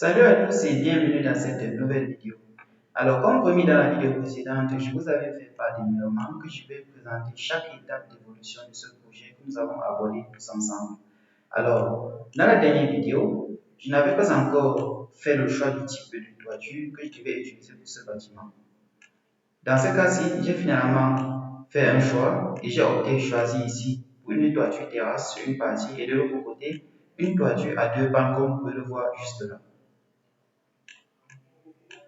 Salut à tous et bienvenue dans cette nouvelle vidéo. Alors, comme promis dans la vidéo précédente, je vous avais fait part des éléments que je vais présenter chaque étape d'évolution de ce projet que nous avons abordé tous ensemble. Alors, dans la dernière vidéo, je n'avais pas encore fait le choix du type de toiture que je devais utiliser pour ce bâtiment. Dans ce cas-ci, j'ai finalement fait un choix et j'ai choisi ici pour une toiture terrasse sur une partie et de l'autre côté, une toiture à deux pans comme vous pouvez le voir juste là.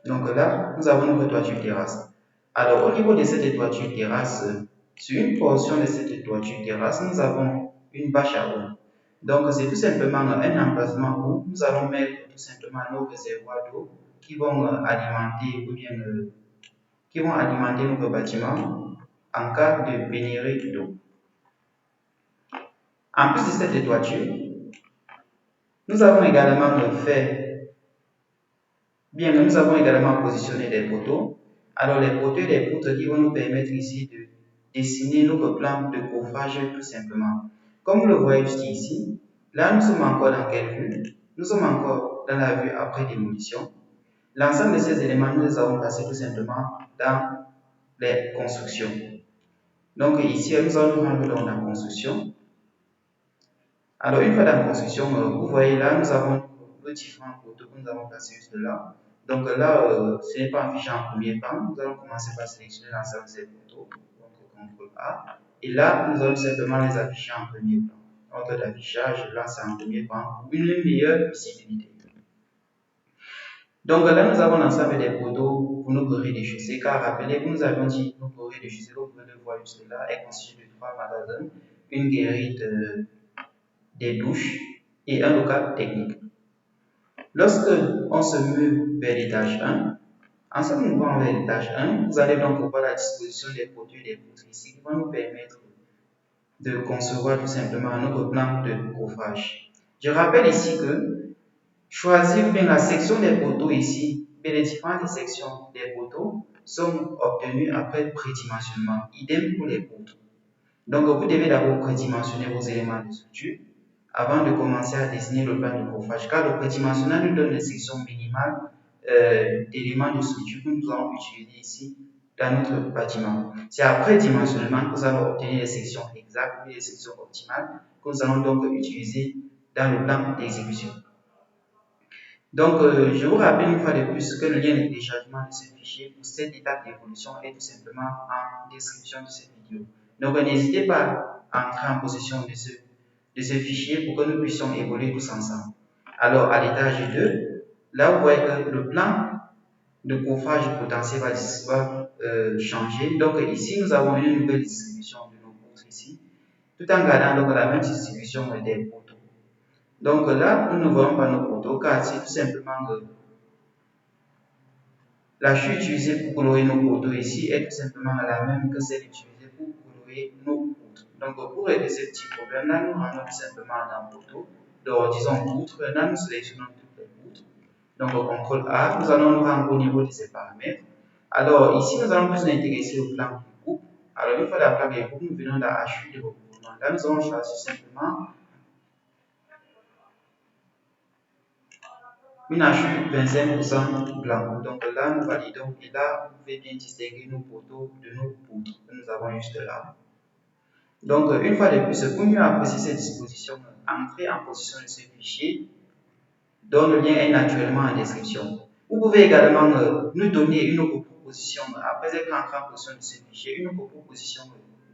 Donc là, nous avons notre toiture terrasse. Alors, au niveau de cette toiture terrasse, sur une portion de cette toiture terrasse, nous avons une bâche à eau. Donc, c'est tout simplement un emplacement où nous allons mettre tout simplement nos réservoirs d'eau qui vont alimenter notre bâtiment en cas de pénurie d'eau. En plus de cette toiture, nous avons également positionné des poteaux. Alors, les poteaux et les poutres qui vont nous permettre ici de dessiner notre plan de coffrage tout simplement. Comme vous le voyez juste ici, là nous sommes encore dans quelle vue? Nous sommes encore dans la vue après démolition. L'ensemble de ces éléments, nous les avons placés tout simplement dans les constructions. Donc ici, nous allons nous rendre dans la construction. Alors, une fois dans la construction, vous voyez là, nous avons nos différents poteaux que nous avons placés juste là. Donc là, ce n'est pas affiché en premier plan. Nous allons commencer par sélectionner l'ensemble de ces poteaux. Donc, CTRL A. Et là, nous allons simplement les afficher en premier plan. Ordre d'affichage, là, c'est en premier plan pour une meilleure visibilité. Donc là, nous avons l'ensemble des poteaux pour nos rez-de-chaussée. Car rappelez-vous, nous avions dit que notre rez-de-chaussée, comme vous pouvez le voir juste là, est constitué de 3 magasins, une guérite, des douches et un local technique. Lorsque on se mue vers l'étage 1, en se mouvant vers l'étage 1, vous allez donc voir la disposition des poteaux et des poutres ici qui vont nous permettre de concevoir tout simplement notre plan de coffrage. Je rappelle ici que choisir bien la section des poteaux ici, et les différentes sections des poteaux sont obtenues après prédimensionnement. Idem pour les poutres. Donc vous devez d'abord prédimensionner vos éléments de structure avant de commencer à dessiner le plan de coffrage, car le prédimensionnel nous donne les sections minimales d'éléments de structure que nous allons utiliser ici dans notre bâtiment. C'est après dimensionnement que nous allons obtenir les sections exactes et les sections optimales que nous allons donc utiliser dans le plan d'exécution. Donc, je vous rappelle une fois de plus que le lien de téléchargement de ce fichier pour cette étape d'évolution est tout simplement en description de cette vidéo. Donc, n'hésitez pas à entrer en possession de ce fichier pour que nous puissions évoluer tous ensemble. Alors, à l'étage 2, là, vous voyez que le plan de coffrage potentiel va changer. Donc, ici, nous avons une nouvelle distribution de nos poutres ici, tout en gardant donc la même distribution des poteaux. Donc là, nous ne voyons pas nos poteaux car c'est tout simplement la chute utilisée pour colorer nos poteaux ici est tout simplement la même que celle utilisée pour colorer nos poutres. Donc pour régler ce petit problème, là nous rendons tout simplement dans poteau. Donc disons poutre, là nous sélectionnons toutes les poutres. Donc au CTRL A, nous allons nous rendre au niveau de ces paramètres. Alors ici, nous allons plus nous intéresser au plan de groupe. Alors une fois dans le plan de groupe, nous venons dans HU de recouvrement. Là nous allons choisir simplement une HU 25% blanc. Donc là, nous validons et là, vous pouvez bien distinguer nos poteaux de nos poutres que nous avons juste là. Donc, une fois de plus, pour mieux apprécier cette disposition, entrez en position de ce fichier dont le lien est naturellement en description. Vous pouvez également nous donner une autre proposition, après être entré en position de ce fichier, une autre proposition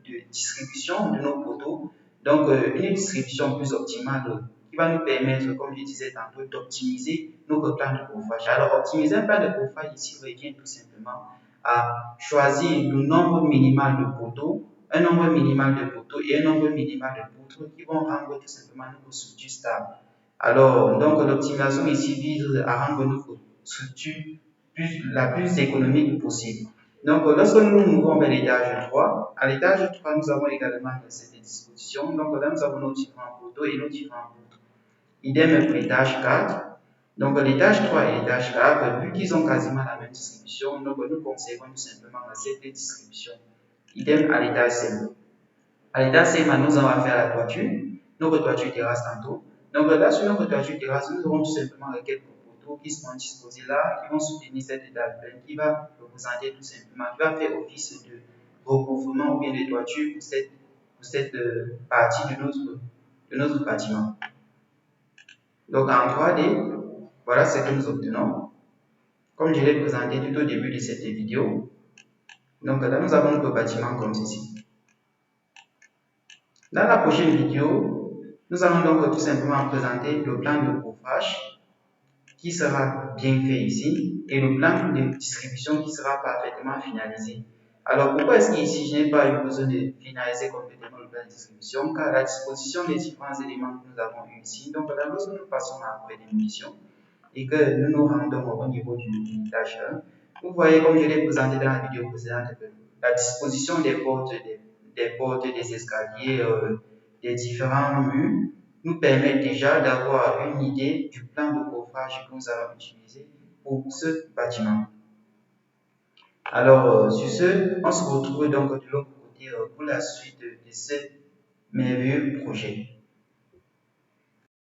de distribution de nos poteaux. Donc, une distribution plus optimale qui va nous permettre, comme je disais tantôt, d'optimiser notre plan de coffrage. Alors, optimiser un plan de coffrage ici revient tout simplement à choisir le nombre minimal de poteaux, un nombre minimal de poteaux et un nombre minimal de poutres qui vont rendre tout simplement notre structure stable. Alors, donc l'optimisation ici vise à rendre notre structure la plus économique possible. Donc, lorsque nous nous mouvons vers l'étage 3, à l'étage 3, nous avons également cette disposition. Donc, là, nous avons nos différents poteaux et nos différents poutres. Idem pour l'étage 4. Donc, l'étage 3 et l'étage 4, vu qu'ils ont quasiment la même distribution, donc nous conservons tout simplement cette distribution. Idem à l'étage 5. À l'étage 5, nous allons faire la toiture, notre toiture terrasse tantôt. Donc là, sur notre toiture terrasse, nous aurons tout simplement quelques poteaux photos qui seront disposées là, qui vont soutenir cette dalle qui va représenter tout simplement, qui va faire office de recouvrement ou bien de toiture pour cette partie de notre bâtiment. Donc en 3D, voilà ce que nous obtenons. Comme je l'ai présenté tout au début de cette vidéo. Donc là, nous avons notre bâtiment comme ceci. Dans la prochaine vidéo, nous allons donc tout simplement présenter le plan de coffrage qui sera bien fait ici et le plan de distribution qui sera parfaitement finalisé. Alors pourquoi est-ce qu'ici je n'ai pas eu besoin de finaliser complètement le plan de distribution? Car la disposition des différents éléments que nous avons eu ici, donc là, lorsque nous passons à la démolition et que nous nous rendons au niveau du étage 1, vous voyez comme je l'ai présenté dans la vidéo précédente, la disposition des portes, des escaliers, des différents murs nous permet déjà d'avoir une idée du plan de coffrage que nous allons utiliser pour ce bâtiment. Alors, sur ce, on se retrouve donc de l'autre côté pour la suite de ce merveilleux projet.